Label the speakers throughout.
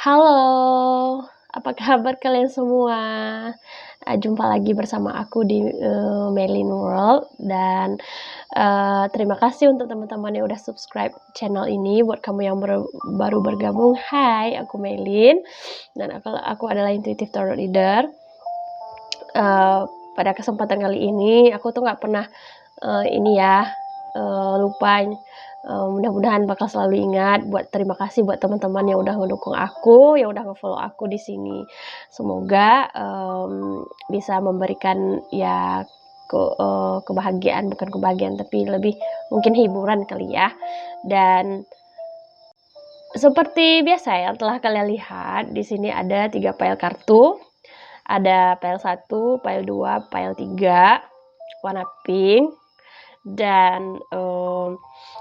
Speaker 1: Halo, apa kabar kalian semua? Jumpa lagi bersama aku di Melin World dan terima kasih untuk teman-teman yang udah subscribe channel ini. Buat kamu yang baru bergabung, hai, aku Melin dan aku adalah intuitive tarot reader. Pada kesempatan kali ini aku tuh nggak pernah lupa. Mudah-mudahan bakal selalu ingat buat terima kasih buat teman-teman yang udah mendukung aku, yang udah nge-follow aku di sini. Semoga bisa memberikan ya kebahagiaan, bukan kebahagiaan tapi lebih mungkin hiburan kali ya. Dan seperti biasa ya, telah kalian lihat di sini ada 3 file kartu. Ada file 1, file 2, file 3 warna pink. Dan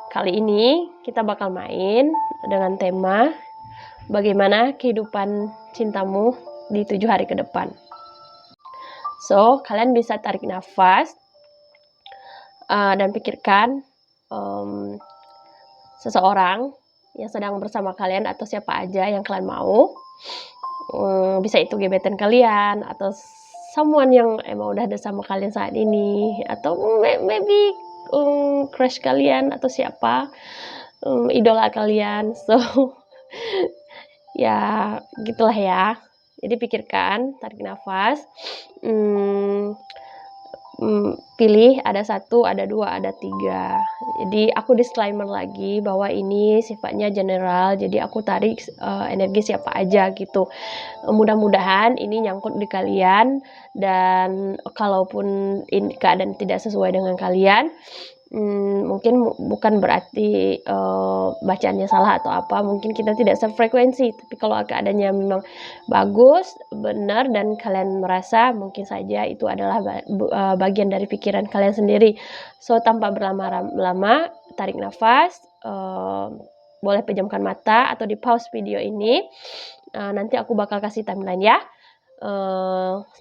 Speaker 1: kali ini kita bakal main dengan tema bagaimana kehidupan cintamu di 7 hari ke depan. So, kalian bisa tarik nafas dan pikirkan seseorang yang sedang bersama kalian atau siapa aja yang kalian mau. Bisa itu gebetan kalian atau someone yang emang udah ada sama kalian saat ini, atau maybe crush kalian atau siapa, idola kalian. So ya gitulah ya. Jadi pikirkan, tarik nafas, pilih ada 1, ada 2, ada 3. Jadi aku disclaimer lagi bahwa ini sifatnya general, jadi aku tarik energi siapa aja gitu. Mudah-mudahan ini nyangkut di kalian, dan kalaupun keadaan tidak sesuai dengan kalian, mungkin bukan berarti bacaannya salah atau apa, mungkin kita tidak sefrekuensi, tapi kalau keadaannya memang bagus, benar, dan kalian merasa, mungkin saja itu adalah bagian dari pikiran kalian sendiri. So, tanpa berlama-lama, tarik nafas, boleh pejamkan mata atau di pause video ini. Nanti aku bakal kasih timeline ya.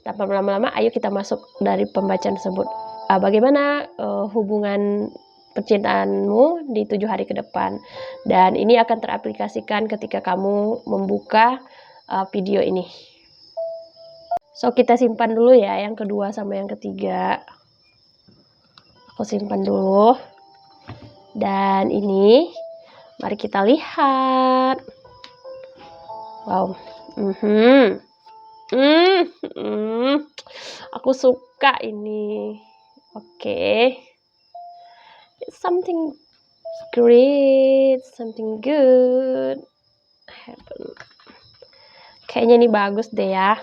Speaker 1: Tanpa berlama-lama, ayo kita masuk dari pembacaan tersebut. Bagaimana hubungan percintaanmu di 7 hari ke depan, dan ini akan teraplikasikan ketika kamu membuka video ini. So, kita simpan dulu ya yang kedua sama yang ketiga. Aku simpan dulu. Dan ini mari kita lihat. Wow. Aku suka ini. Oke. It's something great, something good happen. Kayaknya ini bagus deh ya.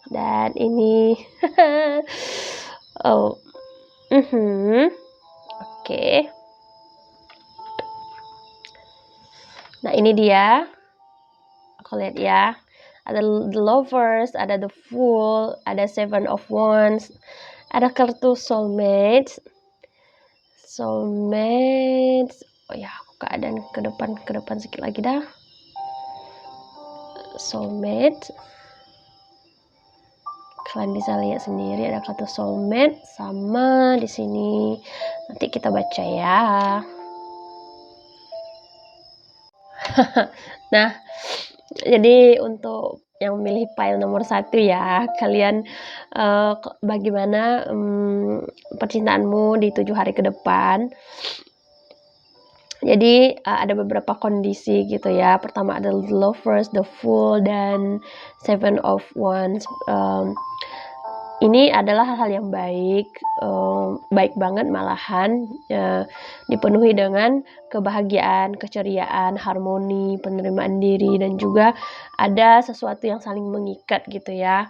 Speaker 1: Dan ini Oke. Nah, ini dia. Aku lihat ya. Ada the lovers, ada the fool, ada 7 of wands, ada kartu soulmate. Oh ya, aku keadaan ke depan sedikit lagi dah. Soulmate. Kalian bisa lihat sendiri ada kartu soulmate sama di sini. Nanti kita baca ya. Nah, jadi untuk yang memilih file nomor 1 ya, kalian bagaimana percintaanmu di 7 hari ke depan. Jadi ada beberapa kondisi gitu ya. Pertama ada the lovers, the fool, dan 7 of wands. Ini adalah hal-hal yang baik, baik banget malahan, dipenuhi dengan kebahagiaan, keceriaan, harmoni, penerimaan diri, dan juga ada sesuatu yang saling mengikat gitu ya.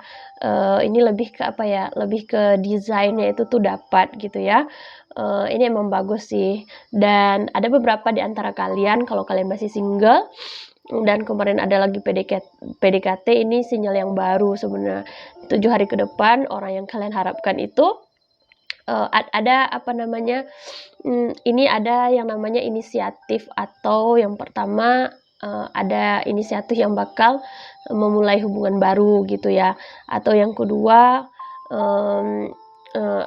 Speaker 1: Ini lebih ke apa ya, lebih ke desainnya itu tuh dapat gitu ya. Ini emang bagus sih. Dan ada beberapa di antara kalian, kalau kalian masih single dan kemarin ada lagi PDKT, ini sinyal yang baru sebenarnya. 7 hari ke depan orang yang kalian harapkan itu ada apa namanya, ini ada yang namanya inisiatif, atau yang pertama ada inisiatif yang bakal memulai hubungan baru gitu ya, atau yang kedua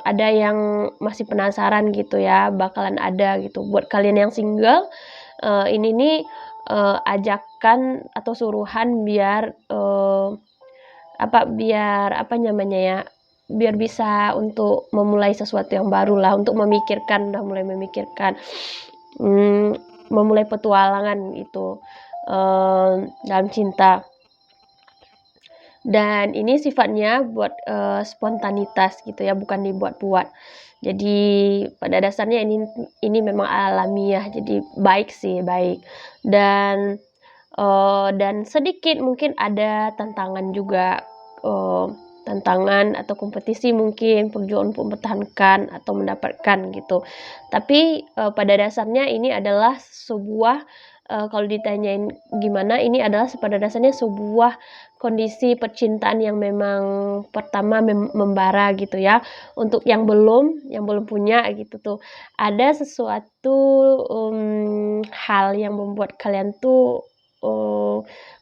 Speaker 1: ada yang masih penasaran gitu ya, bakalan ada gitu. Buat kalian yang single, ini nih ajakan atau suruhan biar biar apa namanya ya, biar bisa untuk memulai sesuatu yang baru lah, untuk memikirkan, udah mulai memikirkan, memulai petualangan itu dalam cinta. Dan ini sifatnya buat spontanitas gitu ya, bukan dibuat-buat. Jadi pada dasarnya ini memang alamiah, jadi baik sih, baik. Dan sedikit mungkin ada tantangan juga, tantangan atau kompetisi mungkin, perjuangan untuk mempertahankan atau mendapatkan gitu. Tapi pada dasarnya ini adalah sebuah, kalau ditanyain gimana, ini adalah pada dasarnya sebuah kondisi percintaan yang memang pertama membara gitu ya. Untuk yang belum punya gitu tuh, ada sesuatu hal yang membuat kalian tuh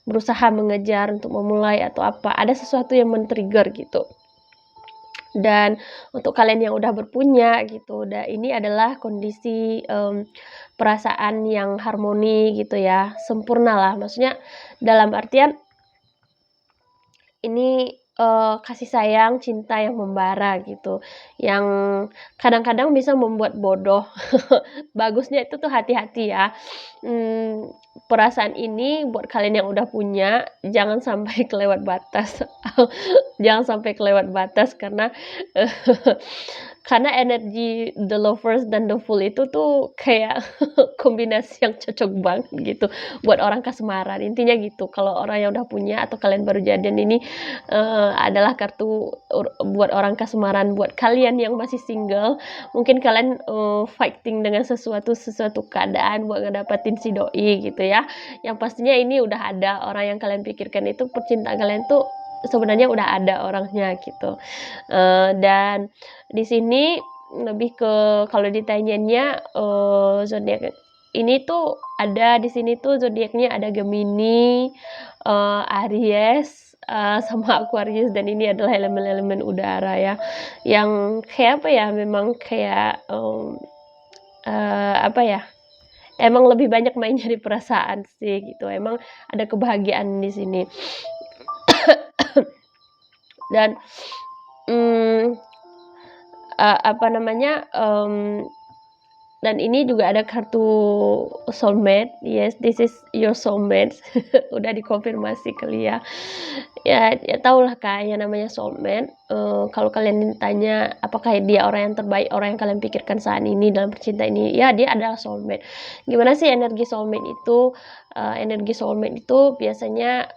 Speaker 1: berusaha mengejar untuk memulai atau apa, ada sesuatu yang men-trigger gitu. Dan untuk kalian yang udah berpunya gitu, ini adalah kondisi perasaan yang harmoni gitu ya, sempurna lah, maksudnya dalam artian ini kasih sayang, cinta yang membara gitu, yang kadang-kadang bisa membuat bodoh. Bagusnya itu tuh hati-hati ya. Perasaan ini buat kalian yang udah punya, jangan sampai kelewat batas. Jangan sampai kelewat batas karena karena energi the lovers dan the fool itu tuh kayak kombinasi yang cocok banget gitu buat orang kasmaran. Intinya gitu, kalau orang yang udah punya atau kalian baru jadian ini adalah kartu buat orang kasmaran. Buat kalian yang masih single, mungkin kalian fighting dengan sesuatu keadaan buat ngedapatin si doi gitu ya. Yang pastinya ini udah ada orang yang kalian pikirkan, itu percintaan kalian tuh sebenarnya udah ada orangnya gitu. Dan di sini lebih ke, kalau ditanyanya zodiak ini tuh ada di sini tuh zodiaknya ada Gemini, Aries, sama Aquarius, dan ini adalah elemen-elemen udara ya, yang kayak apa ya, memang kayak emang lebih banyak mainnya di perasaan sih gitu. Emang ada kebahagiaan di sini. Dan dan ini juga ada kartu soulmate. Yes, this is your soulmate. Udah dikonfirmasi kali ya. Ya tau lah Kak, yang namanya soulmate. Kalau kalian ditanya apakah dia orang yang terbaik, orang yang kalian pikirkan saat ini dalam percintaan ini, ya dia adalah soulmate. Gimana sih energi soulmate itu? Energi soulmate itu biasanya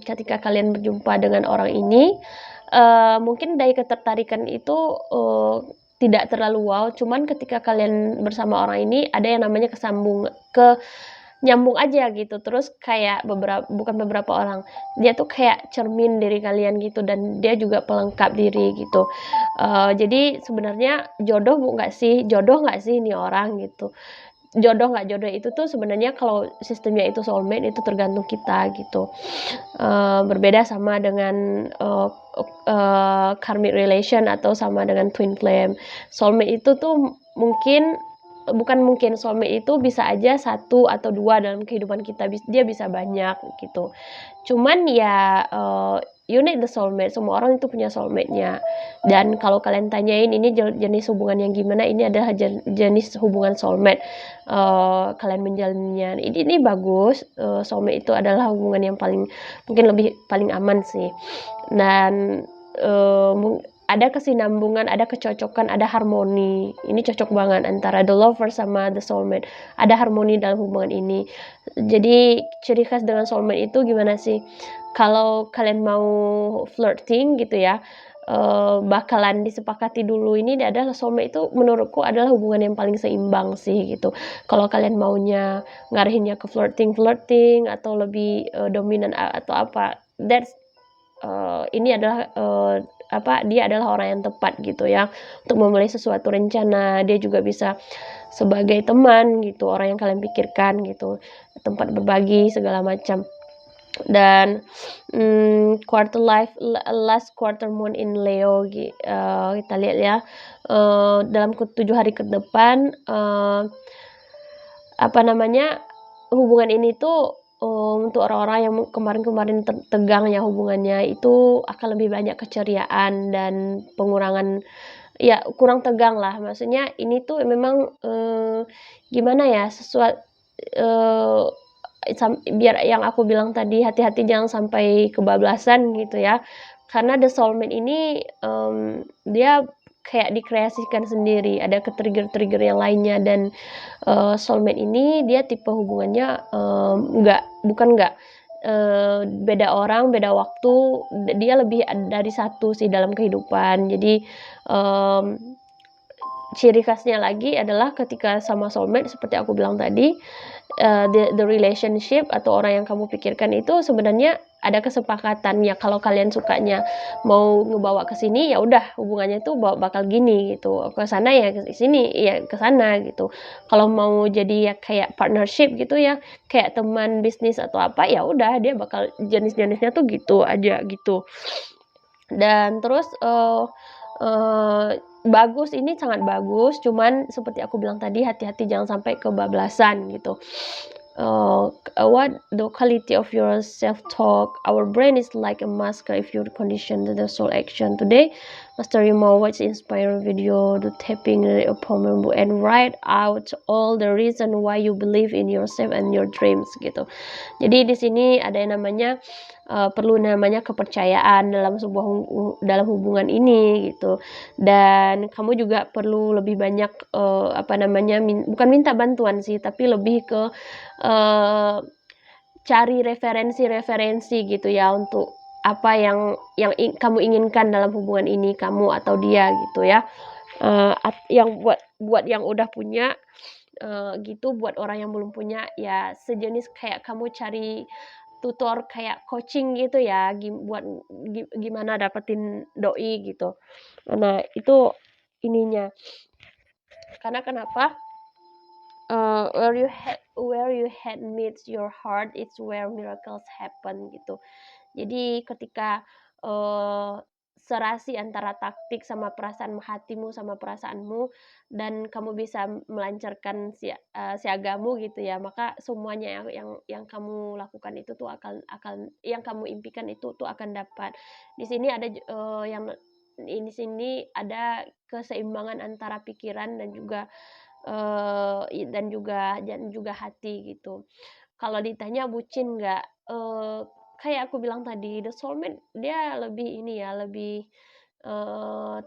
Speaker 1: ketika kalian berjumpa dengan orang ini, mungkin dari ketertarikan itu tidak terlalu wow, cuman ketika kalian bersama orang ini ada yang namanya nyambung aja gitu. Terus kayak bukan beberapa orang, dia tuh kayak cermin diri kalian gitu, dan dia juga pelengkap diri gitu. Jadi sebenarnya jodoh nggak sih ini orang gitu. Jodoh nggak jodoh itu tuh sebenarnya kalau sistemnya itu soulmate, itu tergantung kita gitu. Berbeda sama dengan karmic relation atau sama dengan twin flame. Soulmate itu tuh soulmate itu bisa aja 1 atau 2 dalam kehidupan kita, dia bisa banyak gitu. Cuman ya you need the soulmate, semua orang itu punya soulmate-nya. Dan kalau kalian tanyain ini jenis hubungan yang gimana, ini adalah jenis hubungan soulmate. Kalian menjalannya ini bagus. Soulmate itu adalah hubungan yang paling aman sih. Dan ada kesinambungan, ada kecocokan, ada harmoni. Ini cocok banget antara the lover sama the soulmate. Ada harmoni dalam hubungan ini. Jadi ciri khas dengan soulmate itu gimana sih? Kalau kalian mau flirting gitu ya, bakalan disepakati dulu. Ini adalah soulmate itu menurutku adalah hubungan yang paling seimbang sih gitu. Kalau kalian maunya ngarahinnya ke flirting atau lebih dominan atau apa, ini adalah dia adalah orang yang tepat gitu ya untuk memulai sesuatu rencana. Dia juga bisa sebagai teman gitu, orang yang kalian pikirkan gitu, tempat berbagi segala macam. Dan last quarter moon in Leo, kita lihat ya, dalam 7 hari ke depan hubungan ini tuh, untuk orang-orang yang kemarin-kemarin tegang ya hubungannya, itu akan lebih banyak keceriaan dan pengurangan ya kurang tegang lah. Maksudnya ini tuh memang, gimana ya, eee, biar yang aku bilang tadi, hati-hati jangan sampai kebablasan gitu ya. Karena the soulmate ini, dia kayak dikreasikan sendiri, ada ke-trigger-trigger yang lainnya dan, soulmate ini dia tipe hubungannya, beda orang, beda waktu, dia lebih dari satu sih dalam kehidupan. Jadi, mmm, ciri khasnya lagi adalah ketika sama soulmate seperti aku bilang tadi, the relationship atau orang yang kamu pikirkan itu sebenarnya ada kesepakatan, ya kalau kalian sukanya mau ngebawa ke sini, ya udah hubungannya tuh bakal gini gitu, ke sana ya ke sini, ya ke sana gitu. Kalau mau jadi ya kayak partnership gitu ya, kayak teman bisnis atau apa, ya udah dia bakal jenis-jenisnya tuh gitu aja gitu. Dan terus, bagus, ini sangat bagus, cuman seperti aku bilang tadi, hati-hati jangan sampai kebablasan gitu. What the quality of your self-talk, our brain is like a masker if you condition to the soul action today. Master more watch inspiring video, do tapping appointment book, and write out all the reason why you believe in yourself and your dreams gitu. Jadi di sini ada yang namanya perlu namanya kepercayaan dalam hubungan ini gitu. Dan kamu juga perlu lebih banyak, bukan minta bantuan sih, tapi lebih ke, eee, cari referensi-referensi gitu ya untuk apa yang kamu inginkan dalam hubungan ini, kamu atau dia gitu ya. Yang buat yang udah punya, gitu, buat orang yang belum punya, ya sejenis kayak kamu cari tutor kayak coaching gitu ya, gimana dapetin doi gitu. Nah, itu ininya. Karena kenapa? Where you had meets your heart, it's where miracles happen gitu. Jadi ketika, serasi antara taktik sama perasaan hatimu sama perasaanmu dan kamu bisa melancarkan siagamu gitu ya, maka semuanya yang kamu lakukan itu tuh akan yang kamu impikan itu tuh akan dapat. Di sini ada di sini ada keseimbangan antara pikiran dan juga hati gitu. Kalau ditanya bucin nggak, kayak aku bilang tadi, the soulmate dia lebih ini ya, lebih,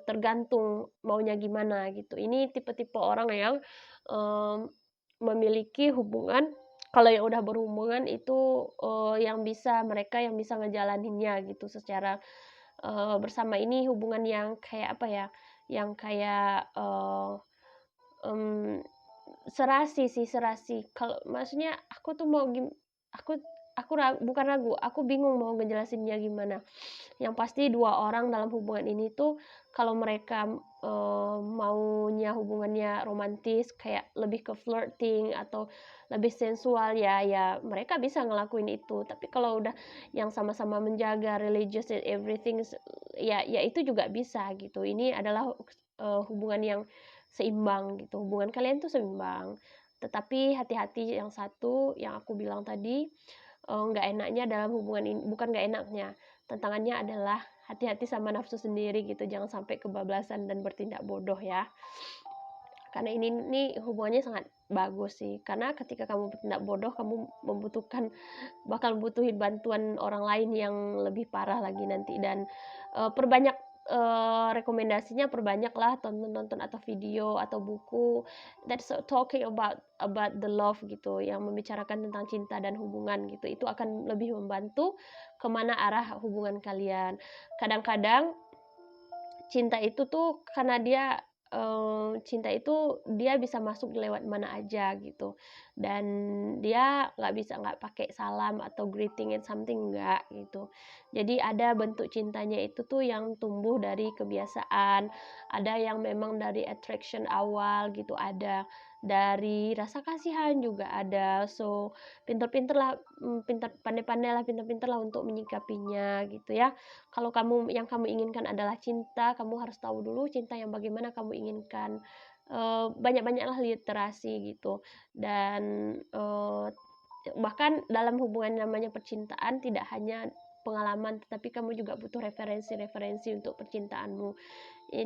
Speaker 1: tergantung maunya gimana gitu. Ini tipe-tipe orang yang, mmm, memiliki hubungan kalau yang udah berhubungan itu, mereka yang bisa ngejalaninnya gitu secara, bersama. Ini hubungan yang kayak apa ya, yang kayak, mmm serasi sih, serasi. Kalau maksudnya aku tuh mau aku bukan ragu, aku bingung mau ngejelasinnya gimana. Yang pasti 2 orang dalam hubungan ini tuh kalau mereka, maunya hubungannya romantis kayak lebih ke flirting atau lebih sensual, ya mereka bisa ngelakuin itu. Tapi kalau udah yang sama-sama menjaga religious and everything ya itu juga bisa gitu. Ini adalah, hubungan yang seimbang gitu, hubungan kalian tuh seimbang. Tetapi hati-hati yang satu, yang aku bilang tadi, nggak enaknya dalam hubungan ini bukan nggak enaknya, tantangannya adalah hati-hati sama nafsu sendiri gitu, jangan sampai kebablasan dan bertindak bodoh ya. Karena ini hubungannya sangat bagus sih, karena ketika kamu bertindak bodoh, kamu bakal butuhin bantuan orang lain yang lebih parah lagi nanti dan, perbanyak, rekomendasinya perbanyaklah tonton-tonton atau video atau buku that's talking about the love gitu, yang membicarakan tentang cinta dan hubungan gitu. Itu akan lebih membantu kemana arah hubungan kalian. Kadang-kadang cinta itu tuh karena cinta itu dia bisa masuk lewat mana aja gitu, dan dia nggak pakai salam atau greeting and something, enggak gitu. Jadi ada bentuk cintanya itu tuh yang tumbuh dari kebiasaan, ada yang memang dari attraction awal gitu, ada dari rasa kasihan juga ada. So, pandai-pandailah, pintar-pintarlah untuk menyikapinya gitu ya. Kalau yang kamu inginkan adalah cinta, kamu harus tahu dulu cinta yang bagaimana kamu inginkan. Banyak-banyaklah literasi gitu dan, Bahkan dalam hubungan namanya percintaan tidak hanya pengalaman, tetapi kamu juga butuh referensi-referensi untuk percintaanmu.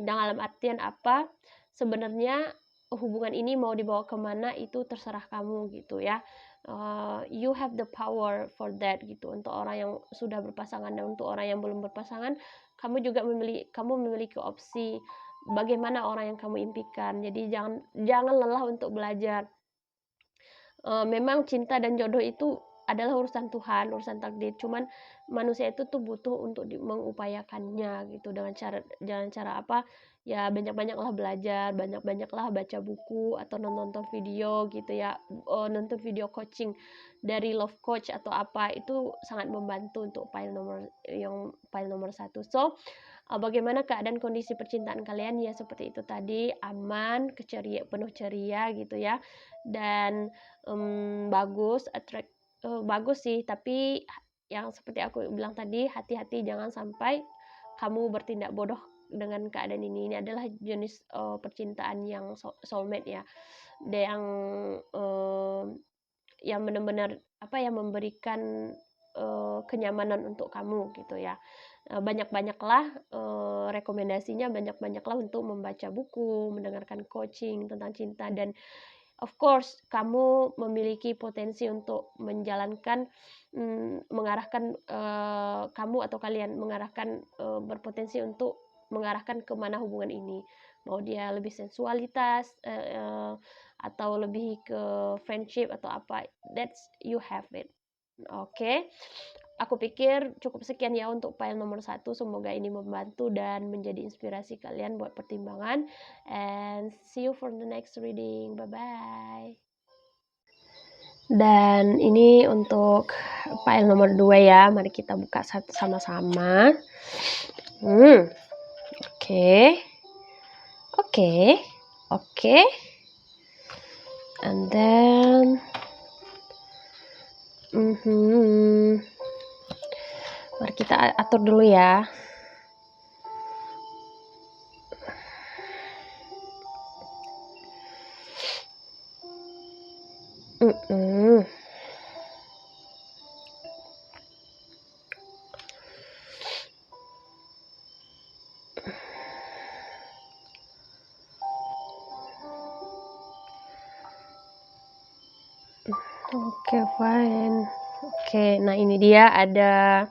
Speaker 1: Dalam artian apa, sebenarnya hubungan ini mau dibawa kemana itu terserah kamu gitu ya. You have the power for that gitu. Untuk orang yang sudah berpasangan dan untuk orang yang belum berpasangan, kamu memiliki opsi bagaimana orang yang kamu impikan. Jadi jangan lelah untuk belajar. Memang cinta dan jodoh itu adalah urusan Tuhan, urusan takdir. Cuman manusia itu tuh butuh untuk mengupayakannya gitu dengan cara apa? Ya banyak-banyaklah belajar, banyak-banyaklah baca buku atau nonton video gitu ya. Nonton video coaching dari love coach atau apa, itu sangat membantu untuk file nomor 1. So, bagaimana keadaan kondisi percintaan kalian? Ya seperti itu tadi, aman, penuh ceria gitu ya. Dan bagus sih, tapi yang seperti aku bilang tadi, hati-hati jangan sampai kamu bertindak bodoh dengan keadaan ini. Ini adalah jenis percintaan yang soulmate ya, yang benar-benar memberikan kenyamanan untuk kamu gitu ya. Banyak-banyaklah rekomendasinya, banyak-banyaklah untuk membaca buku, mendengarkan coaching tentang cinta, dan of course kamu memiliki potensi untuk menjalankan, mengarahkan kamu atau kalian mengarahkan, berpotensi untuk mengarahkan ke mana hubungan ini. Mau dia lebih sensualitas, atau lebih ke friendship atau apa, that's you have it. Oke, aku pikir cukup sekian ya untuk file nomor 1. Semoga ini membantu dan menjadi inspirasi kalian buat pertimbangan. And see you for the next reading. Bye-bye. Dan ini untuk file nomor 2 ya. Mari kita buka sama-sama. Oke. And then mari kita atur dulu ya. Oke, fine. Oke, nah ini dia ada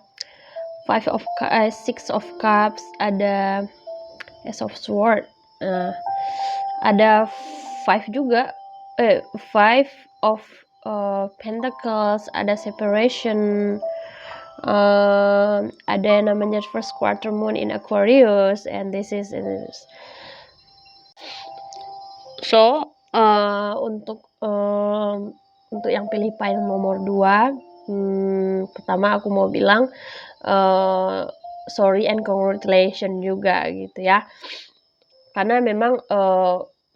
Speaker 1: Six of Cups, ada Ace of Swords, ada Five of Pentacles, ada Separation, ada yang namanya First Quarter Moon in Aquarius, and this is so untuk yang pilih file nomor 2, pertama aku mau bilang sorry and congratulations juga gitu ya, karena memang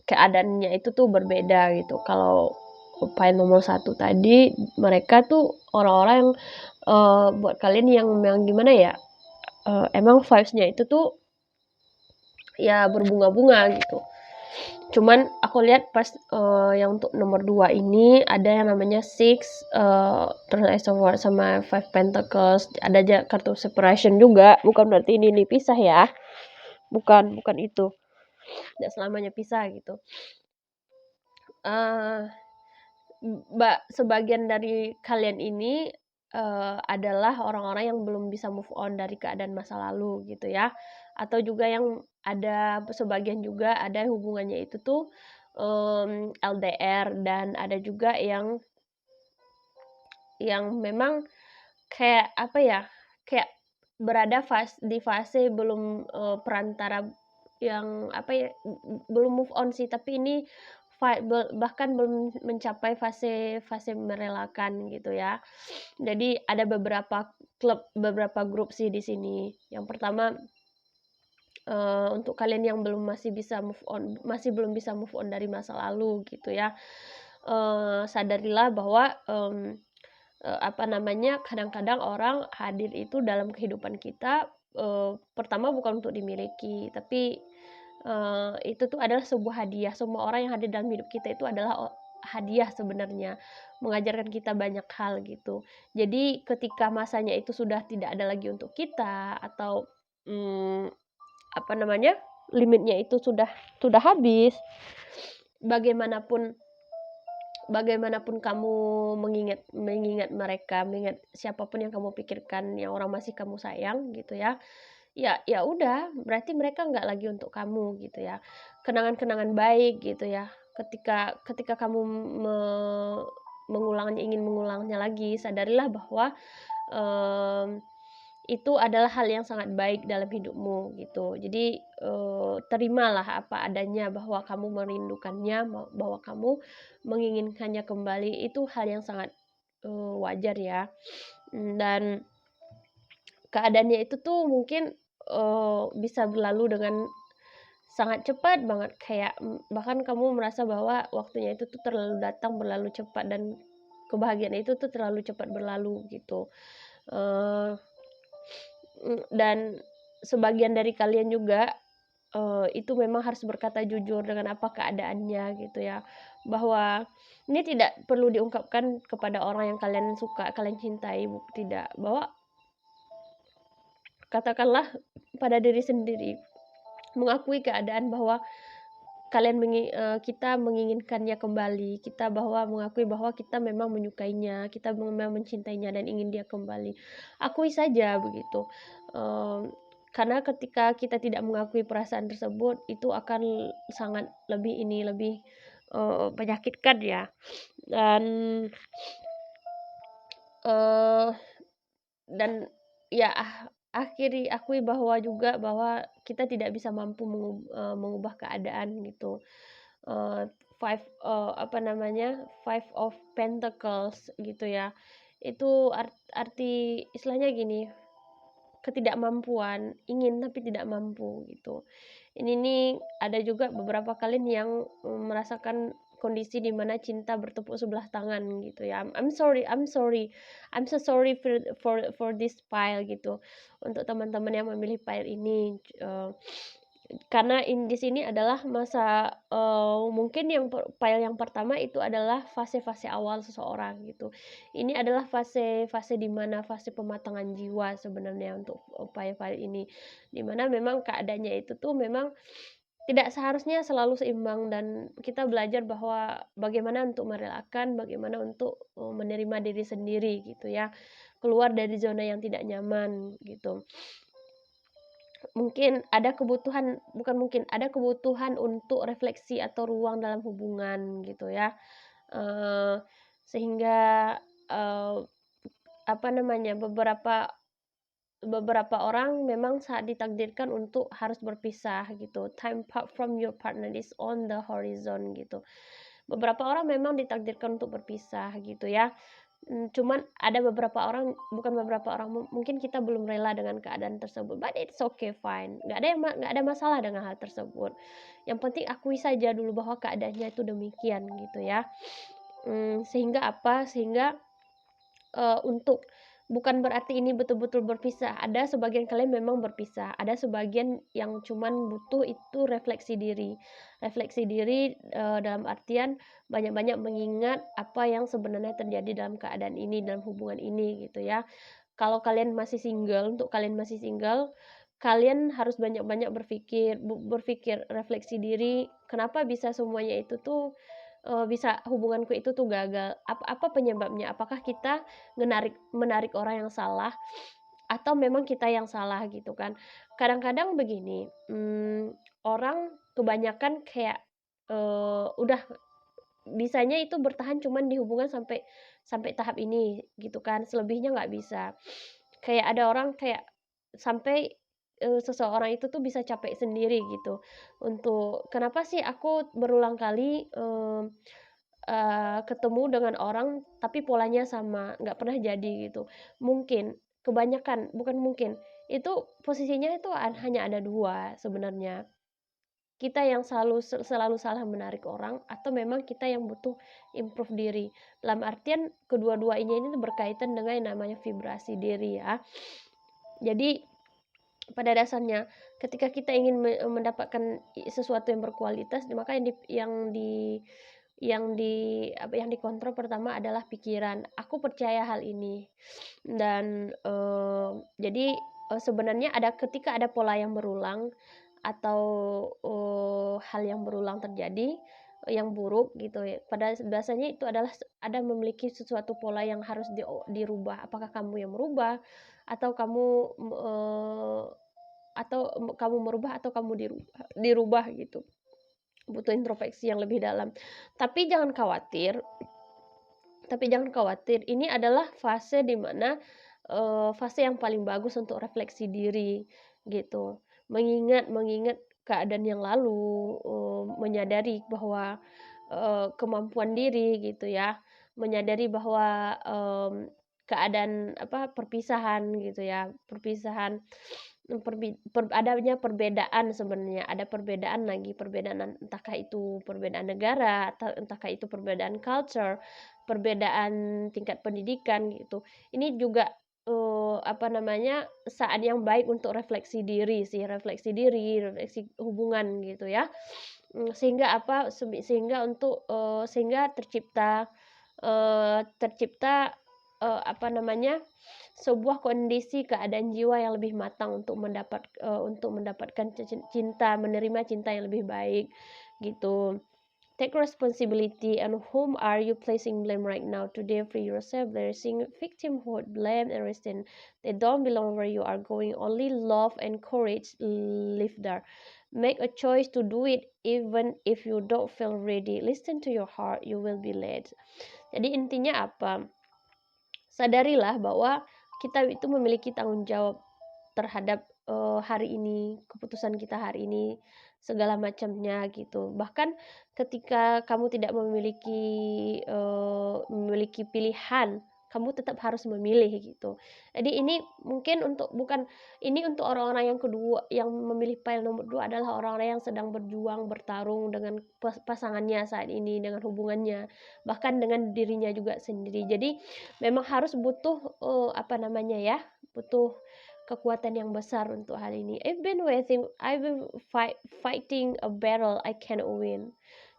Speaker 1: keadaannya itu tuh berbeda gitu. Kalau file nomor 1 tadi, mereka tuh orang-orang yang buat kalian yang gimana ya, emang vibes-nya itu tuh ya berbunga-bunga gitu. Cuman aku lihat pas yang untuk nomor 2 ini ada yang namanya Six, terus Ace of Swords sama Five Pentacles, ada aja kartu Separation juga. Bukan berarti ini pisah ya, bukan itu, tidak selamanya pisah gitu. Sebagian dari kalian ini adalah orang-orang yang belum bisa move on dari keadaan masa lalu gitu ya, atau juga yang ada sebagian juga ada hubungannya itu tuh LDR, dan ada juga yang memang kayak apa ya, kayak berada di fase belum perantara yang apa ya, belum move on sih, tapi ini bahkan belum mencapai fase merelakan gitu ya. Jadi ada beberapa grup sih di sini. Yang pertama, untuk kalian yang masih belum bisa move on dari masa lalu gitu ya, sadarilah bahwa kadang-kadang orang hadir itu dalam kehidupan kita, pertama bukan untuk dimiliki, tapi itu tuh adalah sebuah hadiah. Semua orang yang hadir dalam hidup kita itu adalah hadiah sebenarnya, mengajarkan kita banyak hal gitu. Jadi ketika masanya itu sudah tidak ada lagi untuk kita atau, mmm, apa namanya, limitnya itu sudah habis, bagaimanapun bagaimanapun kamu mengingat mengingat mereka, mengingat siapapun yang kamu pikirkan, yang orang masih kamu sayang gitu ya, ya udah, berarti mereka nggak lagi untuk kamu gitu ya. Kenangan-kenangan baik gitu ya, ketika ketika kamu me mengulangnya ingin mengulangnya lagi, sadarilah bahwa, mmm, itu adalah hal yang sangat baik dalam hidupmu gitu. Jadi, terimalah apa adanya bahwa kamu merindukannya, bahwa kamu menginginkannya kembali, itu hal yang sangat, wajar ya. Dan keadaannya itu tuh mungkin, bisa berlalu dengan sangat cepat banget, kayak, bahkan kamu merasa bahwa waktunya itu tuh terlalu datang berlalu cepat dan kebahagiaan itu tuh terlalu cepat berlalu gitu. Eee, dan sebagian dari kalian juga, itu memang harus berkata jujur dengan apa keadaannya gitu ya, bahwa ini tidak perlu diungkapkan kepada orang yang kalian suka, kalian cintai, tidak, bahwa katakanlah pada diri sendiri, mengakui keadaan bahwa kita menginginkannya kembali, kita bahwa mengakui bahwa kita memang menyukainya, kita memang mencintainya dan ingin dia kembali. Akui saja begitu, karena ketika kita tidak mengakui perasaan tersebut, itu akan sangat lebih, menyakitkan ya. Dan, eee, dan ya akui bahwa juga bahwa kita tidak bisa mampu mengubah keadaan gitu. eee, apa namanya, Five of Pentacles gitu ya. Itu arti istilahnya gini, ketidakmampuan, ingin tapi tidak mampu gitu. Ini nih ada juga beberapa kalian yang, merasakan kondisi di mana cinta bertepuk sebelah tangan gitu ya. I'm so sorry for this pile gitu. Untuk teman-teman yang memilih pile ini, karena di sini adalah masa, mungkin yang file yang pertama itu adalah fase-fase awal seseorang gitu. Ini adalah fase-fase di mana fase pematangan jiwa sebenarnya untuk, file-file ini. Di mana memang keadaannya itu tuh memang tidak seharusnya selalu seimbang dan kita belajar bahwa bagaimana untuk merelakan, bagaimana untuk, menerima diri sendiri gitu ya, keluar dari zona yang tidak nyaman gitu. Ada kebutuhan untuk refleksi atau ruang dalam hubungan gitu ya, eee, sehingga, eee, apa namanya, beberapa beberapa orang memang saat ditakdirkan untuk harus berpisah gitu, time apart from your partner is on the horizon gitu. Beberapa orang memang ditakdirkan untuk berpisah gitu ya. Cuman ada beberapa orang, bukan beberapa orang, mungkin kita belum rela dengan keadaan tersebut, but it's okay, fine, nggak ada masalah dengan hal tersebut. Yang penting akui saja dulu bahwa keadaannya itu demikian gitu ya. Sehingga apa, sehingga untuk bukan berarti ini betul-betul berpisah, ada sebagian kalian memang berpisah, ada sebagian yang cuman butuh itu refleksi diri. Refleksi diri, dalam artian banyak-banyak mengingat apa yang sebenarnya terjadi dalam keadaan ini, dalam hubungan ini gitu ya. Kalau kalian masih single, untuk kalian masih single, kalian harus banyak-banyak berpikir refleksi diri, kenapa bisa semuanya itu tuh, bisa hubunganku itu tuh gagal, apa apa penyebabnya? Apakah kita menarik orang yang salah, atau memang kita yang salah gitu kan. Kadang-kadang begini, orang kebanyakan kayak, udah bisanya itu bertahan cuman di hubungan sampai sampai tahap ini gitu kan, selebihnya nggak bisa. Kayak ada orang kayak sampai, seseorang itu tuh bisa capek sendiri gitu, untuk, "Kenapa sih aku berulang kali, ketemu dengan orang tapi polanya sama, nggak pernah jadi," gitu. Mungkin, kebanyakan, bukan mungkin, itu posisinya itu hanya ada 2 sebenarnya. Kita yang selalu salah menarik orang, atau memang kita yang butuh improve diri. Dalam artian kedua-duanya ini tuh berkaitan dengan yang namanya vibrasi diri ya. Jadi pada dasarnya ketika kita ingin mendapatkan sesuatu yang berkualitas, maka yang dikontrol pertama adalah pikiran. Aku percaya hal ini dan, jadi, sebenarnya ketika ada pola yang berulang atau, hal yang berulang terjadi, yang buruk gitu ya, biasanya itu adalah ada memiliki sesuatu pola yang harus dirubah. Apakah kamu yang merubah atau kamu merubah atau kamu dirubah gitu. Butuh introspeksi yang lebih dalam. Tapi jangan khawatir ini adalah fase di mana, fase yang paling bagus untuk refleksi diri, gitu. Mengingat keadaan yang lalu, menyadari bahwa, kemampuan diri gitu ya, menyadari bahwa, keadaan perpisahan gitu ya, adanya perbedaan sebenarnya, ada perbedaan lagi, perbedaan entahkah itu perbedaan negara, atau entahkah itu perbedaan culture, perbedaan tingkat pendidikan gitu. Ini juga, saat yang baik untuk refleksi diri sih, refleksi hubungan gitu ya. Sehingga tercipta, sebuah kondisi keadaan jiwa yang lebih matang untuk mendapatkan cinta, menerima cinta yang lebih baik, gitu. Take responsibility, and whom are you placing blame right now? Today, free yourself. There is victimhood, blame, and resentment. They don't belong where you are going. Only love and courage live there. Make a choice to do it, even if you don't feel ready. Listen to your heart. You will be led. Jadi intinya apa? Sadarilah bahwa kita itu memiliki tanggung jawab terhadap, hari ini, keputusan kita hari ini, segala macamnya gitu. Bahkan ketika kamu tidak memiliki pilihan, kamu tetap harus memilih gitu. Jadi ini mungkin untuk orang-orang yang kedua, yang memilih pile nomor 2 adalah orang-orang yang sedang berjuang, bertarung dengan pasangannya saat ini, dengan hubungannya, bahkan dengan dirinya juga sendiri. Jadi memang harus butuh, butuh kekuatan yang besar untuk hal ini. I've been fighting a battle I cannot win.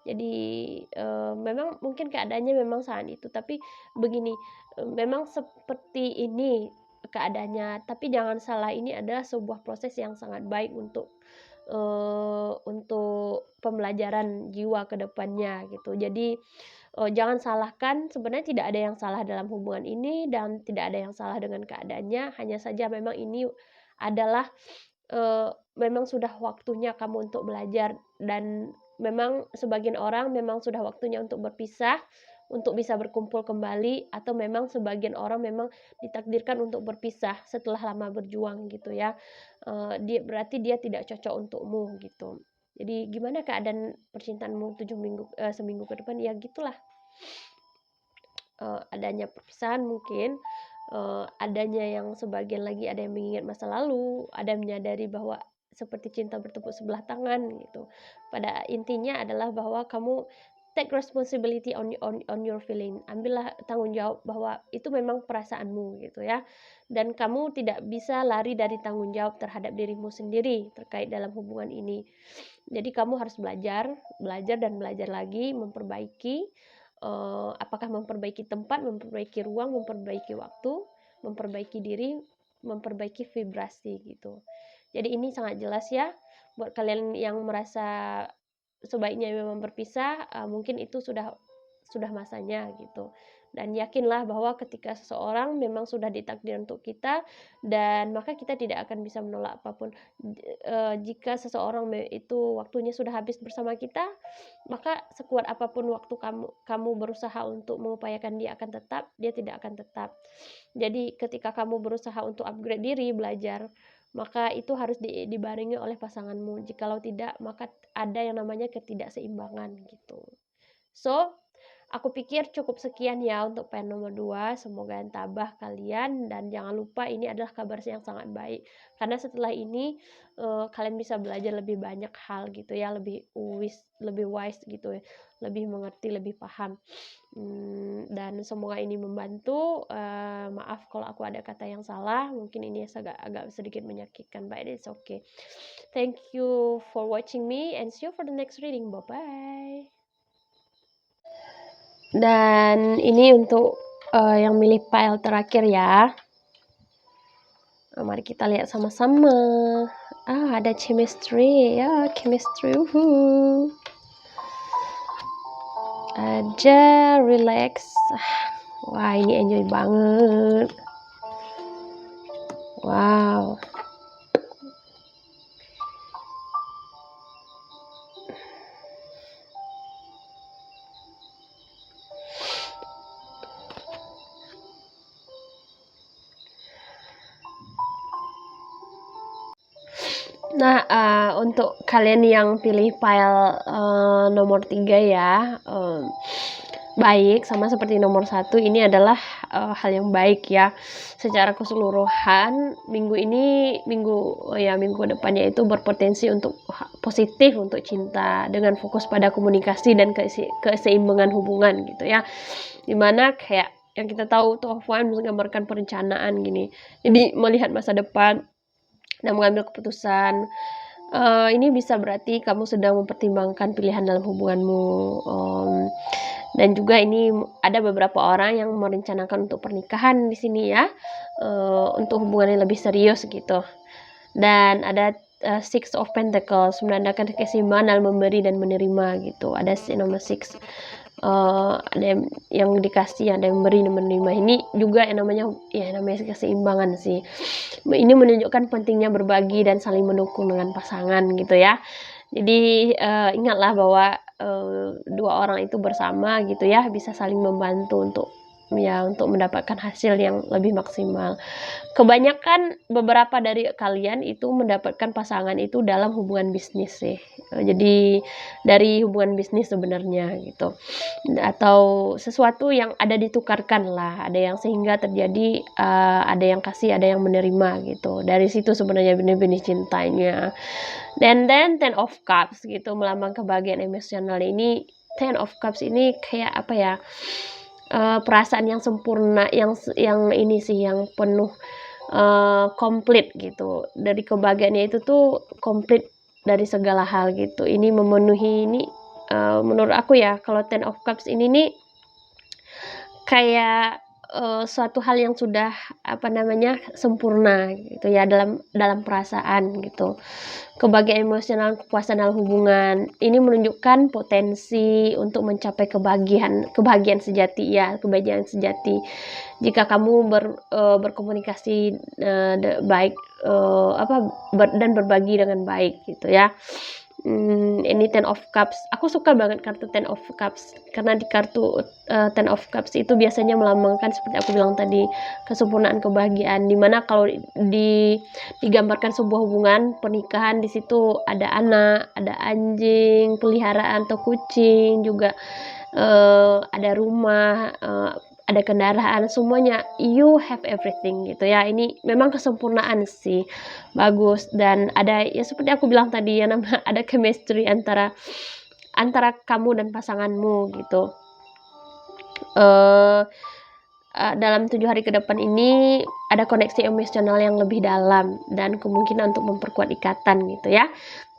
Speaker 1: Jadi, memang mungkin keadaannya memang saat itu, tapi begini, memang seperti ini keadaannya, tapi jangan salah, ini adalah sebuah proses yang sangat baik untuk pembelajaran jiwa ke depannya gitu. Jadi, jangan salahkan, sebenarnya tidak ada yang salah dalam hubungan ini dan tidak ada yang salah dengan keadaannya, hanya saja memang ini adalah, memang sudah waktunya kamu untuk belajar, dan memang sebagian orang memang sudah waktunya untuk berpisah, untuk bisa berkumpul kembali, atau memang sebagian orang memang ditakdirkan untuk berpisah setelah lama berjuang gitu ya. Berarti dia tidak cocok untukmu gitu. Jadi gimana keadaan percintaanmu seminggu ke depan? Ya gitulah. Adanya perpisahan mungkin, adanya yang sebagian lagi ada yang mengingat masa lalu, ada yang menyadari bahwa seperti cinta bertepuk sebelah tangan gitu. Pada intinya adalah bahwa kamu take responsibility on your feeling. Ambillah tanggung jawab bahwa itu memang perasaanmu gitu ya. Dan kamu tidak bisa lari dari tanggung jawab terhadap dirimu sendiri terkait dalam hubungan ini. Jadi kamu harus belajar dan belajar lagi, memperbaiki, apakah memperbaiki tempat, memperbaiki ruang, memperbaiki waktu, memperbaiki diri, memperbaiki vibrasi gitu. Jadi ini sangat jelas ya, buat kalian yang merasa sebaiknya memang berpisah, mungkin itu sudah masanya gitu. Dan yakinlah bahwa ketika seseorang memang sudah ditakdir untuk kita, dan maka kita tidak akan bisa menolak apapun. Jika seseorang itu waktunya sudah habis bersama kita, maka sekuat apapun waktu kamu berusaha untuk mengupayakan dia tidak akan tetap. Jadi ketika kamu berusaha untuk upgrade diri, belajar, maka itu harus dibarengi oleh pasanganmu. Jikalau tidak, maka ada yang namanya ketidakseimbangan gitu. So, aku pikir cukup sekian ya untuk pen nomor 2. Semoga entabah kalian, dan jangan lupa ini adalah kabar yang sangat baik. Karena setelah ini, kalian bisa belajar lebih banyak hal gitu ya, lebih wise gitu ya, lebih mengerti, lebih paham. Dan semoga ini membantu. Maaf kalau aku ada kata yang salah, mungkin ini agak sedikit menyakitkan, but it's okay. Thank you for watching me, and see you for the next reading. Bye bye. Dan ini untuk yang milih pile terakhir ya. Mari kita lihat sama-sama. Ada chemistry ya, chemistry. Ada relax. Wah, ini enjoy banget. Wow. Nah, untuk kalian yang pilih pile nomor 3 ya, baik, sama seperti nomor 1, ini adalah hal yang baik ya. Secara keseluruhan, minggu depannya itu berpotensi untuk positif untuk cinta, dengan fokus pada komunikasi dan keseimbangan hubungan gitu ya. Dimana kayak yang kita tahu tuh of Wands menggambarkan perencanaan gini. Jadi melihat masa depan dan mengambil keputusan. Ini bisa berarti kamu sedang mempertimbangkan pilihan dalam hubunganmu. Dan juga ini ada beberapa orang yang merencanakan untuk pernikahan di sini ya, untuk hubungan yang lebih serius gitu. Dan ada Six of Pentacles menandakan keseimbangan dalam memberi dan menerima gitu. Ada nomor 6, ada yang dikasih, ada yang memberi dan menerima. Ini juga yang namanya keseimbangan sih. Ini menunjukkan pentingnya berbagi dan saling mendukung dengan pasangan gitu ya. Jadi ingatlah bahwa dua orang itu bersama gitu ya, bisa saling membantu untuk mendapatkan hasil yang lebih maksimal. Kebanyakan beberapa dari kalian itu mendapatkan pasangan itu dalam hubungan bisnis sih. Jadi dari hubungan bisnis sebenarnya gitu. Atau sesuatu yang ada ditukarkan lah, ada yang sehingga terjadi ada yang kasih, ada yang menerima gitu. Dari situ sebenarnya benih-benih cintanya. Dan Ten of Cups gitu, melambang kebahagiaan emosional. Ini Ten of Cups ini kayak apa ya? Perasaan yang sempurna, yang ini sih, yang penuh komplit gitu. Dari kebahagiaannya itu tuh komplit dari segala hal gitu. Ini memenuhi ini menurut aku ya, kalau Ten of Cups ini nih kayak suatu hal yang sudah sempurna gitu ya, dalam perasaan gitu. Kebahagiaan emosional, kepuasan dalam hubungan. Ini menunjukkan potensi untuk mencapai kebahagiaan sejati ya, kebahagiaan sejati. Jika kamu berkomunikasi baik dan berbagi dengan baik gitu ya. Ini Ten of Cups. Aku suka banget kartu Ten of Cups karena di kartu Ten of Cups itu biasanya melambangkan seperti aku bilang tadi, kesempurnaan kebahagiaan, dimana kalau digambarkan sebuah hubungan pernikahan, di situ ada anak, ada anjing peliharaan atau kucing juga, ada rumah, ada kendaraan, semuanya you have everything gitu ya. Ini memang kesempurnaan sih, bagus. Dan ada ya seperti aku bilang tadi ya, ada chemistry antara kamu dan pasanganmu gitu. Dalam 7 hari ke depan ini ada koneksi emosional yang lebih dalam dan kemungkinan untuk memperkuat ikatan gitu ya.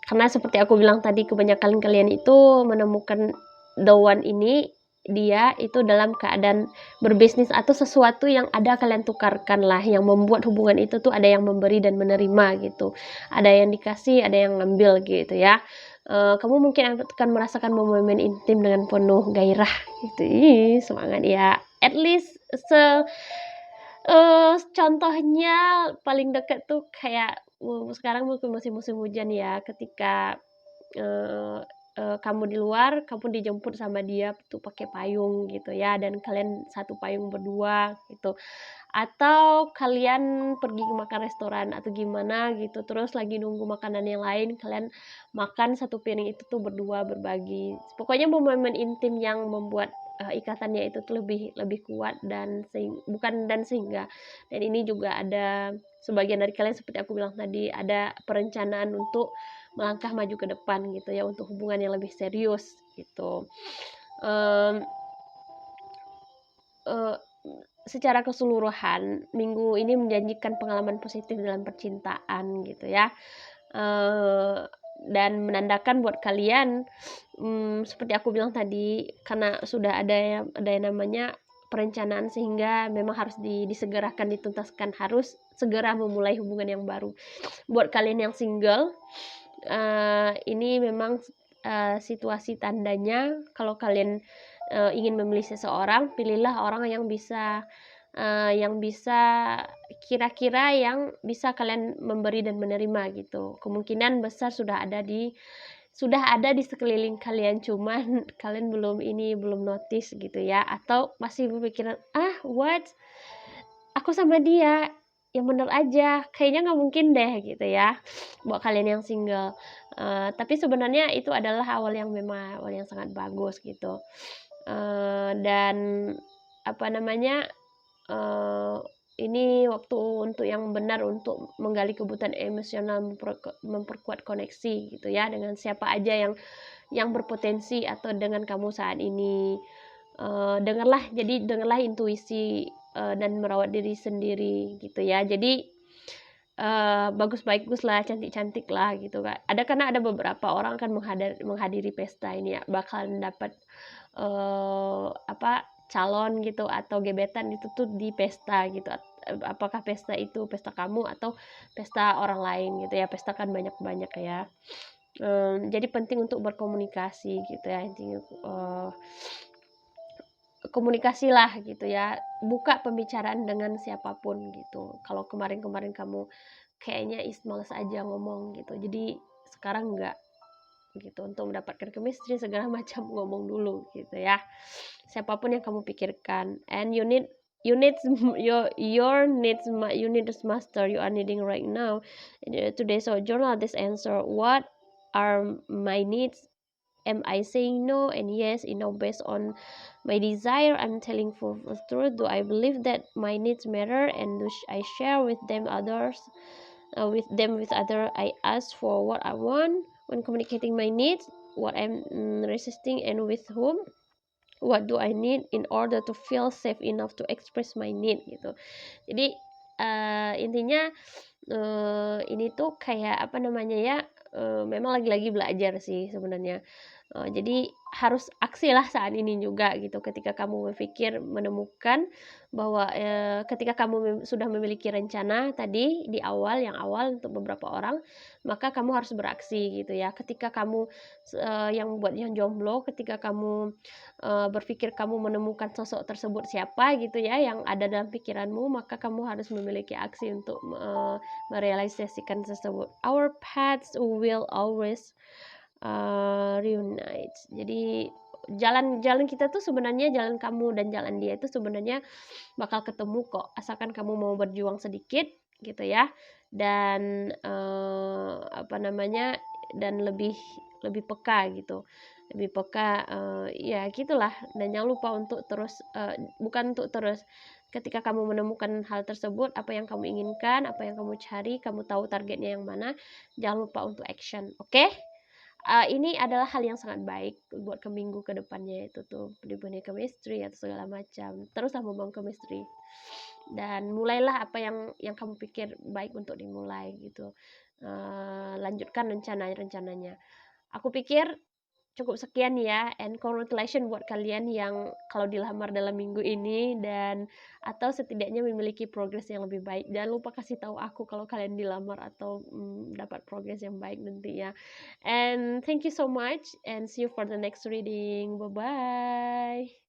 Speaker 1: Karena seperti aku bilang tadi, kebanyakan kalian itu menemukan the one ini, dia itu dalam keadaan berbisnis atau sesuatu yang ada kalian tukarkan lah, yang membuat hubungan itu tuh ada yang memberi dan menerima gitu, ada yang dikasih, ada yang ngambil gitu ya. Kamu mungkin akan merasakan momen intim dengan penuh gairah gitu. Semangat ya, at least contohnya paling dekat tuh kayak sekarang mungkin musim hujan ya, ketika kamu di luar, kamu dijemput sama dia tuh pakai payung gitu ya, dan kalian satu payung berdua gitu. Atau kalian pergi makan restoran atau gimana gitu, terus lagi nunggu makanan yang lain, kalian makan satu piring itu tuh berdua, berbagi. Pokoknya momen intim yang membuat ikatannya itu tuh lebih kuat sehingga. Dan ini juga ada sebagian dari kalian seperti aku bilang tadi, ada perencanaan untuk melangkah maju ke depan gitu ya, untuk hubungan yang lebih serius gitu. Secara keseluruhan minggu ini menjanjikan pengalaman positif dalam percintaan gitu ya. dan menandakan buat kalian, seperti aku bilang tadi, karena sudah ada yang namanya perencanaan sehingga memang harus disegerakan, dituntaskan, harus segera memulai hubungan yang baru. Buat kalian yang single, ini memang situasi tandanya kalau kalian ingin memilih seseorang, pilihlah orang yang bisa kira-kira yang bisa kalian memberi dan menerima gitu. Kemungkinan besar sudah ada di sekeliling kalian, cuman kalian belum notice gitu ya, atau masih berpikiran, what, aku sama dia yang bener aja, kayaknya nggak mungkin deh gitu ya, buat kalian yang single. Tapi sebenarnya itu adalah awal yang sangat bagus gitu. Dan apa namanya, ini waktu untuk yang benar untuk menggali kebutuhan emosional, memperkuat koneksi gitu ya, dengan siapa aja yang berpotensi atau dengan kamu saat ini. Dengarlah intuisi dan merawat diri sendiri gitu ya. Jadi bagus lah, cantik lah gitu kan. Karena ada beberapa orang akan menghadiri pesta ini ya, bakalan dapat calon gitu atau gebetan itu tuh di pesta gitu. Apakah pesta itu pesta kamu atau pesta orang lain gitu ya. Pesta kan banyak ya. Jadi penting untuk berkomunikasi gitu ya, intinya komunikasilah gitu ya, buka pembicaraan dengan siapapun gitu. Kalau kemarin kamu kayaknya males aja ngomong gitu, jadi sekarang enggak gitu. Untuk mendapatkan chemistry segala macam ngomong dulu gitu ya, siapapun yang kamu pikirkan. And you need your needs, you need to master you are needing right now. Today, so journal this answer: what are my needs? Am I saying no and yes, based on my desire? I'm telling for the truth. Do I believe that my needs matter, and do I share with them with other? I ask for what I want when communicating my needs, what I'm resisting, and with whom. What do I need in order to feel safe enough to express my need gitu. Jadi intinya ini tuh kayak apa namanya ya, memang lagi-lagi belajar sih sebenarnya. Jadi harus aksi lah saat ini juga gitu, ketika kamu berpikir menemukan bahwa ketika kamu sudah memiliki rencana tadi di yang awal untuk beberapa orang, maka kamu harus beraksi gitu ya. Ketika kamu yang jomblo, ketika kamu berpikir kamu menemukan sosok tersebut siapa gitu ya, yang ada dalam pikiranmu, maka kamu harus memiliki aksi untuk merealisasikan tersebut. Our paths will always reunite. Jadi jalan kita tuh sebenarnya, jalan kamu dan jalan dia itu sebenarnya bakal ketemu kok, asalkan kamu mau berjuang sedikit gitu ya, dan dan lebih peka gitu, lebih peka, ya gitulah. Dan jangan lupa untuk terus, bukan untuk terus, ketika kamu menemukan hal tersebut, apa yang kamu inginkan, apa yang kamu cari, kamu tahu targetnya yang mana, jangan lupa untuk action, oke? Ini adalah hal yang sangat baik buat ke minggu ke depannya, itu tuh dibenih chemistry atau segala macam. Teruslah membangun chemistry dan mulailah apa yang kamu pikir baik untuk dimulai gitu. Lanjutkan rencananya. Aku pikir cukup sekian ya, and congratulations buat kalian yang kalau dilamar dalam minggu ini dan atau setidaknya memiliki progres yang lebih baik. Jangan lupa kasih tahu aku kalau kalian dilamar atau dapat progres yang baik nanti ya. And thank you so much and see you for the next reading. Bye bye.